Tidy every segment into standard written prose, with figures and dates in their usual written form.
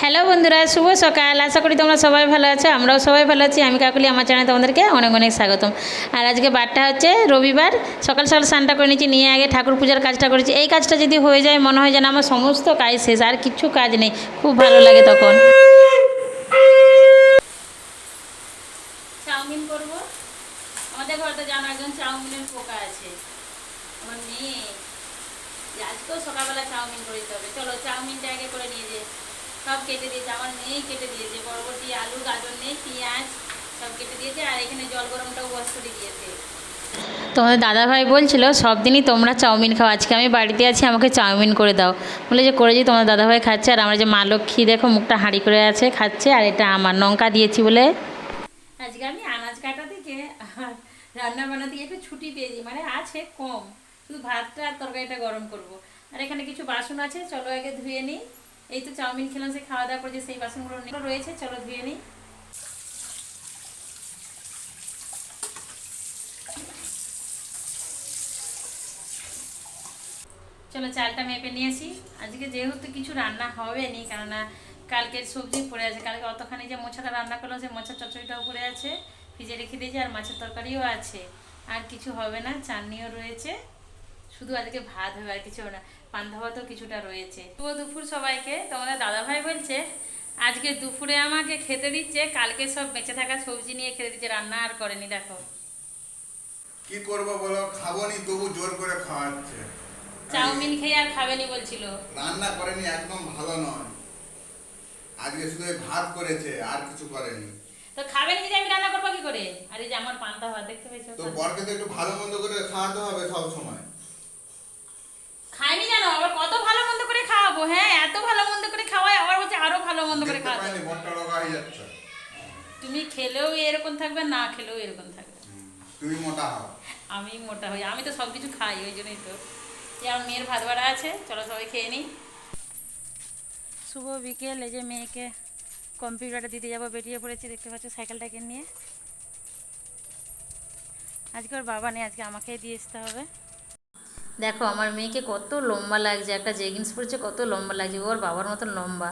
Hello বন্ধুরা, শুভ সকাল। আশা করি তোমরা সবাই ভালো আছো, আমরাও সবাই ভালো আছি। আমি কাকুলি, আমার চ্যানেলে তোমাদেরকে অনেক অনেক স্বাগতম। আর আজকে বারটা হচ্ছে রবিবার। সকাল সকাল স্নানটা করে নিয়েছি, নিয়ে আগে ঠাকুর পূজার কাজটা করেছি। এই কাজটা যদি হয়ে যায় মনে হয় যেন আমার সমস্ত কাজ শেষ, আর কিছু কাজ নেই। খুব ভালো লাগে তখন। চাউমিন করব। আমাদের ঘরে জানো একজন চাউমিনের পোকা আছে, আমার মেয়ে। আজকেও সকালবেলা চাউমিন করে দিতে হবে। চলো চাউমিনটা আগে করে নিয়ে যে সব কেটে দিয়েছে, আমার মেয়েই কেটে দিয়েছে। বরবটি, আলু, গাজর নেই, পেঁয়াজ সব কেটে দিয়েছে। আর এখানে জল গরমটাও বস করে দিয়েছে। তোমাদের দাদাভাই বলছিল সব দিনই তোমরা চাউমিন খাও, আজকে আমি বাড়িতে আছি, আমাকে চাউমিন করে দাও। বলে যে করেছি, তোমাদের দাদাভাই খাচ্ছে। আর আমরা যে মা লক্ষ্মী দেখো মুখটা হাঁড়ি করে আছে, খাচ্ছে। আর এটা আমার লঙ্কা দিয়েছি বলে। আজকে আমি আনাজ কাটা থেকে আর রান্না বান্না থেকে একটু ছুটি পেয়েছি, মানে আছে কম। শুধু ভাতটা আর তরকারিটা গরম করব। আর এখানে কিছু বাসন আছে, চলো আগে ধুয়ে নিই। এই তো চাউমিন খেলাম, সে খাওয়া দাওয়া করেছে, সেই বাসনগুলো রয়েছে, চলো ধুয়ে নিই। চলো চালটা মেপে নিয়েছি। আজকে যেহেতু কিছু রান্না হবে নি, কেননা কালকের সবজি পড়ে আছে। কালকে অতখানি যে মোছাটা রান্না করলাম, সেই মোছার চচ্চড়িটাও পড়ে আছে, ফ্রিজে রেখে দিয়েছি। আর মাছের তরকারিও আছে, আর কিছু হবে না। চাটনিও রয়েছে, শুধু আজকে ভাত হবে, আর কিছু হবে না। পান্তা ভাতও কিছুটা রয়েছে। শুভ দুপুর সবাইকে। তোমাদের দাদাভাই বলছে আজকে দুপুরে আমাকে খেতে দিচ্ছে, কালকে সব বেঁচে থাকা সবজি নিয়ে খেতে দিচ্ছে, রান্না আর করেনি। দেখো কি করবো বলো, খাবোনি তবু জোর করে খাওয়াচ্ছে। চাউমিন খেয়ে আর খাবেনি বলছিল। রান্না করেনি, একদম ভালো নয়। আজকে শুধু এই ভাত করেছে, আর কিছু করেনি। তো খাবেন কি, আমি রান্না করবো কি করে? আর এই যে আমার পান্তা ভাত দেখতে পেয়েছো তো বরকে তো একটু ভালো মন্দ করে খাওয়াতে হবে সব সময়। খাইনি জানো, আবার কত ভালো মন্দ করে খাওয়াবো? হ্যাঁ, এত ভালো মন্দ করে খাওয়াই, আবার বলছে আরো ভালো মন্দ করে দেখতে খাওয়াতে। পাইনি বরটা রোগা হয়ে যাচ্ছে। তুমি খেলেও এরকম থাকবে, না খেলেও এরকম থাকবে। তুমি মোটা হও। আমি মোটা হই, আমি তো সব কিছু খাই, ওই জন্যই তো। যে আমার মেয়ের ভাত বাড়া আছে, চলো সবাই খেয়ে নিই। শুভ বিকেল। এই যে মেয়েকে কম্পিউটারটা দিতে যাবো, বেরিয়ে পড়েছি, দেখতে পাচ্ছ সাইকেলটাকে নিয়ে। আজকে ওর বাবা নেই, আজকে আমাকেই দিয়ে আসতে হবে। দেখো আমার মেয়েকে কত লম্বা লাগছে, একটা জেগিন্স পরেছে, কত লম্বা লাগছে, ওর বাবার মতন লম্বা।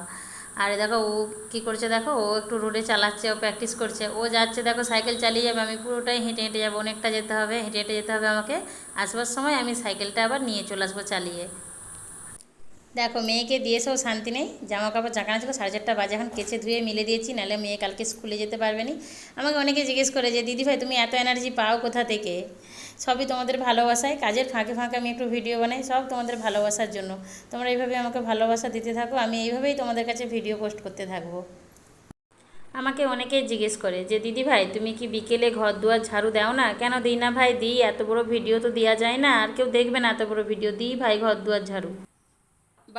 আর দেখো ও কি করছে, দেখো ও একটু রোডে চালাচ্ছে, ও প্র্যাকটিস করছে। ও যাচ্ছে, দেখো সাইকেল চালিয়ে যাবে, আমি পুরোটাই হেঁটে হেঁটে যাবো, অনেকটা যেতে হবে, হেঁটে হেঁটে যেতে হবে আমাকে। আসবার সময় আমি সাইকেলটা আবার নিয়ে চলে আসবো চালিয়ে। দেখো মেয়েকে দিয়ে এসেও শান্তি নেই, জামা কাপড় জাকানো ছিল, 4:30 বাজে, এখন কেচে ধুয়ে মিলে দিয়েছি, নাহলে মেয়ে কালকে স্কুলে যেতে পারবে না। আমাকে অনেকে জিজ্ঞেস করে যে দিদিভাই তুমি এত এনার্জি পাও কোথা থেকে? সবই তোমাদের ভালোবাসায়। কাজের ফাঁকে ফাঁকে আমি একটু ভিডিও বানাই, সব তোমাদের ভালোবাসার জন্য। তোমরা এইভাবে আমাকে ভালোবাসা দিতে থাকো, আমি এইভাবেই তোমাদের কাছে ভিডিও পোস্ট করতে থাকবো। আমাকে অনেকেই জিজ্ঞেস করে যে দিদিভাই তুমি কি বিকেলে ঘর দুয়ার ঝাড়ু দাও না? কেন দিই না ভাই, দিই, এত বড় ভিডিও তো দেওয়া যায় না, আর কেউ দেখবে না এত বড় ভিডিও, দিই ভাই ঘর দুয়ার ঝাড়ু।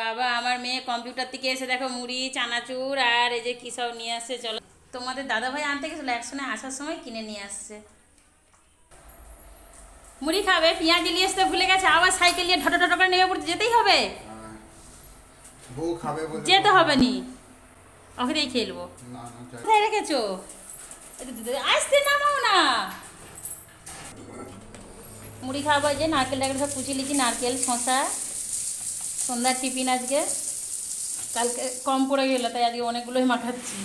বাবা আমার মেয়ে কম্পিউটার থেকে এসে দেখো মুড়ি, চানাচুর আর এই যে কী সব নিয়ে আসছে। চলো তোমাদের দাদাভাই আনতে গেছিলো, একসঙ্গে আসার সময় কিনে নিয়ে আসছে। মুড়ি খাবে, পেঁয়াজ নিয়ে আসতে ভুলে গেছে, আবার সাইকেল নিয়ে ঢটো ঢটো করে নেমে পড়তে যেতেই হবে। বউ খাবে বলে যেতে হবে নি, ওকে দিয়ে খেয়ে নেবো। না না যাই। কোথায় রেখেছো? আসতে নামাও না। মুড়ি খাওয়াবো, যে নারকেল টাকেল সব কুচিয়ে লিখি, নারকেল, শশা, সন্ধ্যার টিফিন আজকে। কালকে কম পড়ে গেলো, তাই আজকে অনেকগুলোই মাখাচ্ছি।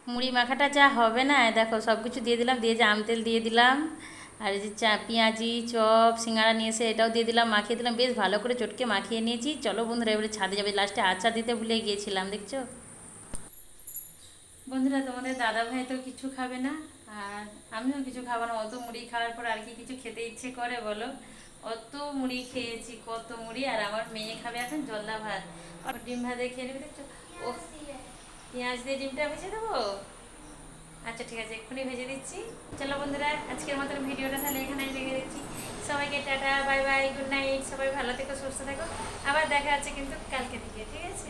মুড়ি মাখাটা যা হবে না, দেখো সব কিছু দিয়ে দিলাম, দিয়ে যে আম তেল দিয়ে দিলাম, আর এই যে পেঁয়াজি, চপ, সিঙ্গাড়া নিয়ে এসে এটাও দিয়ে দিলাম, মাখিয়ে দিলাম, বেশ ভালো করে চটকে মাখিয়ে নিয়েছি। চলো বন্ধুরা এবারে ছাদে যাবে, লাস্টে আচার দিতে ভুলে গিয়েছিলাম, দেখছো বন্ধুরা। তোমাদের দাদাভাই তো কিছু খাবে না, আর আমিও কিছু খাবো না। অত মুড়ি খাওয়ার পর আর কি কিছু খেতে ইচ্ছে করে বলো? অত মুড়ি খেয়েছি, কত মুড়ি। আর আমার মেয়ে খাবে এখন জল্লা ভাত, আর ডিম ভাজে খেয়ে নেবে, দেখছো। ও পেঁয়াজ দিয়ে ডিমটা ভেজে দেবো? আচ্ছা ঠিক আছে, এক্ষুনি ভেজে দিচ্ছি। চলো বন্ধুরা আজকের মতন ভিডিওটা তাহলে এখানে রেখে দিচ্ছি। সবাইকে tata, bye bye, good night. সবাই ভালো থেকো, সুস্থ থেকো। আবার দেখা আছে কিন্তু কালকে থেকে, ঠিক আছে?